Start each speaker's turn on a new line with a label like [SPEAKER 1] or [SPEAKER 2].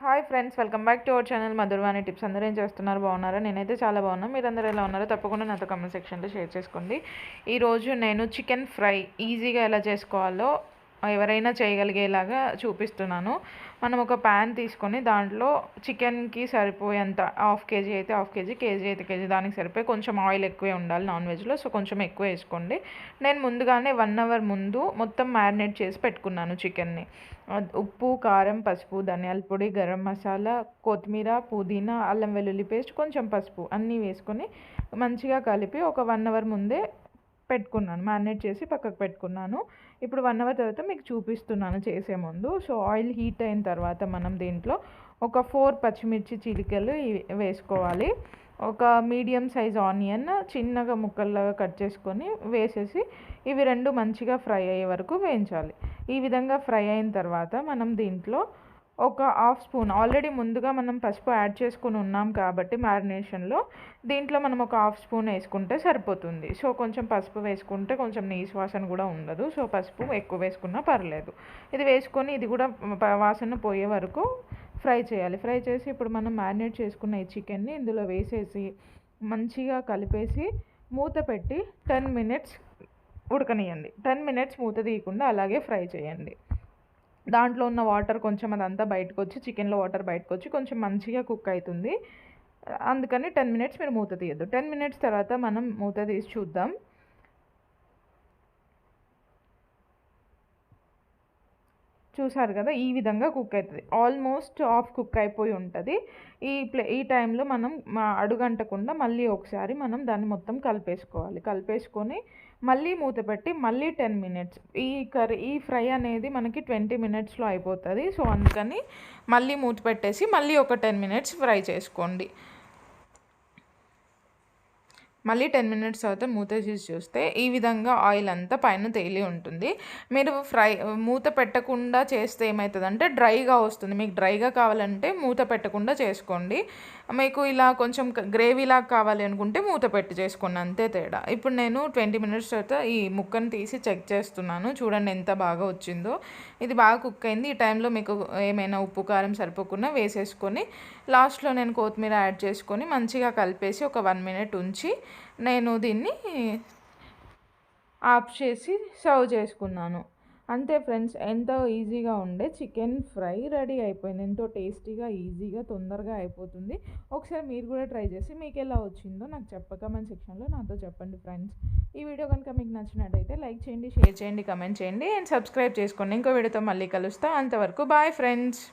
[SPEAKER 1] Hi friends, welcome back to our channel Madhurvani tips. అందరూ ఏం చేస్తున్నారు? బాగున్నారా? నేనైతే చాలా బాగున్నాను. మీరందరూ ఎలా ఉన్నారో తప్పకుండా నాతో కామెంట్ సెక్షన్లో షేర్ చేసుకోండి. ఈరోజు నేను చికెన్ ఫ్రై ఈజీగా ఎలా చేసుకోవాలో ఎవరైనా చేయగలిగేలాగా చూపిస్తున్నాను. మనం ఒక ప్యాన్ తీసుకొని దాంట్లో చికెన్కి సరిపోయేంత హాఫ్ కేజీ అయితే హాఫ్ కేజీ, కేజీ అయితే కేజీ, దానికి సరిపోయి కొంచెం ఆయిల్ ఎక్కువే ఉండాలి నాన్ వెజ్లో. సో కొంచెం ఎక్కువ వేసుకోండి. నేను ముందుగానే 1 అవర్ ముందు మొత్తం మ్యారినేట్ చేసి పెట్టుకున్నాను చికెన్ని. ఉప్పు, కారం, పసుపు, ధనియాల పొడి, గరం మసాలా, కొత్తిమీర, పుదీనా, అల్లం వెల్లుల్లి పేస్ట్, కొంచెం పసుపు అన్నీ వేసుకొని మంచిగా కలిపి ఒక 1 అవర్ ముందే పెట్టుకున్నాను. మ్యారినేట్ చేసి పక్కకు పెట్టుకున్నాను. ఇప్పుడు 1 అవర్ తర్వాత మీకు చూపిస్తున్నాను చేసే ముందు. సో ఆయిల్ హీట్ అయిన తర్వాత మనం దీంట్లో ఒక 4 పచ్చిమిర్చి చిలికలు వేసుకోవాలి. ఒక మీడియం సైజ్ ఆనియన్ చిన్నగా ముక్కల్లాగా కట్ చేసుకొని వేసేసి ఇవి రెండు మంచిగా ఫ్రై అయ్యే వరకు వేయించాలి. ఈ విధంగా ఫ్రై అయిన తర్వాత మనం దీంట్లో ఒక హాఫ్ స్పూన్, ఆల్రెడీ ముందుగా మనం పసుపు యాడ్ చేసుకుని ఉన్నాం కాబట్టి మ్యారినేషన్లో దీంట్లో మనం ఒక హాఫ్ స్పూన్ వేసుకుంటే సరిపోతుంది. సో కొంచెం పసుపు వేసుకుంటే కొంచెం నీసు వాసన కూడా ఉండదు. సో పసుపు ఎక్కువ వేసుకున్నా పర్లేదు. ఇది వేసుకొని ఇది కూడా వాసన పోయే వరకు ఫ్రై చేయాలి. ఫ్రై చేసి ఇప్పుడు మనం మ్యారినేట్ చేసుకున్న ఈ చికెన్ని ఇందులో వేసేసి మంచిగా కలిపేసి మూత పెట్టి 10 మినిట్స్ ఉడకనియండి. 10 మినిట్స్ మూత తీయకుండా అలాగే ఫ్రై చేయండి. దాంట్లో ఉన్న వాటర్ కొంచెం అదంతా బయటకు వచ్చి, చికెన్లో వాటర్ బయటకు వచ్చి కొంచెం మంచిగా కుక్ అవుతుంది. అందుకని 10 మినిట్స్ మీరు మూత తీయద్దు. 10 మినిట్స్ తర్వాత మనం మూత తీసి చూద్దాం. చూసారు కదా, ఈ విధంగా కుక్ అవుతుంది. ఆల్మోస్ట్ హాఫ్ కుక్ అయిపోయి ఉంటుంది. ఈ టైంలో మనం అడుగంటకుండా మళ్ళీ ఒకసారి మనం దాన్ని మొత్తం కలిపేసుకొని మళ్ళీ మూత పెట్టి మళ్ళీ 10 మినిట్స్. ఈ ఫ్రై అనేది మనకి 20 మినిట్స్లో అయిపోతుంది. సో అందుకని మళ్ళీ మూత పెట్టేసి మళ్ళీ ఒక 10 మినిట్స్ ఫ్రై చేసుకోండి. మళ్ళీ 10 మినిట్స్ తర్వాత మూత తీసి చూస్తే ఈ విధంగా ఆయిల్ అంతా పైన తేలి ఉంటుంది. మీరు మూత పెట్టకుండా చేస్తే ఏమవుతుందంటే డ్రైగా వస్తుంది. మీకు డ్రైగా కావాలంటే మూత పెట్టకుండా చేసుకోండి. మీకు ఇలా కొంచెం గ్రేవీలాగా కావాలి అనుకుంటే మూత పెట్టి చేసుకోండి, అంతే తేడా. ఇప్పుడు నేను 20 మినిట్స్ తర్వాత ఈ ముక్కను తీసి చెక్ చేస్తున్నాను. చూడండి ఎంత బాగా వచ్చిందో. ఇది బాగా కుక్ అయింది. ఈ టైంలో మీకు ఏమైనా ఉప్పు కారం సరిపోకుండా వేసేసుకొని లాస్ట్లో నేను కొత్తిమీర యాడ్ చేసుకొని మంచిగా కలిపేసి ఒక 1 మినిట్ ఉంచి నేను దీన్ని ఆఫ్ చేసి సర్వ్ చేసుకున్నాను. అంతే ఫ్రెండ్స్, ఎంతో ఈజీగా ఉండే చికెన్ ఫ్రై రెడీ అయిపోయింది. ఎంతో టేస్టీగా, ఈజీగా, తొందరగా అయిపోతుంది. ఒకసారి మీరు కూడా ట్రై చేసి మీకు ఎలా వచ్చిందో నాకు కామెంట్ సెక్షన్లో నాతో చెప్పండి ఫ్రెండ్స్. ఈ వీడియో కనుక మీకు నచ్చినట్టయితే లైక్ చేయండి, షేర్ చేయండి, కమెంట్ చేయండి అండ్ సబ్స్క్రైబ్ చేసుకోండి. ఇంకో వీడియోతో మళ్ళీ కలుస్తా. అంతవరకు బాయ్ ఫ్రెండ్స్.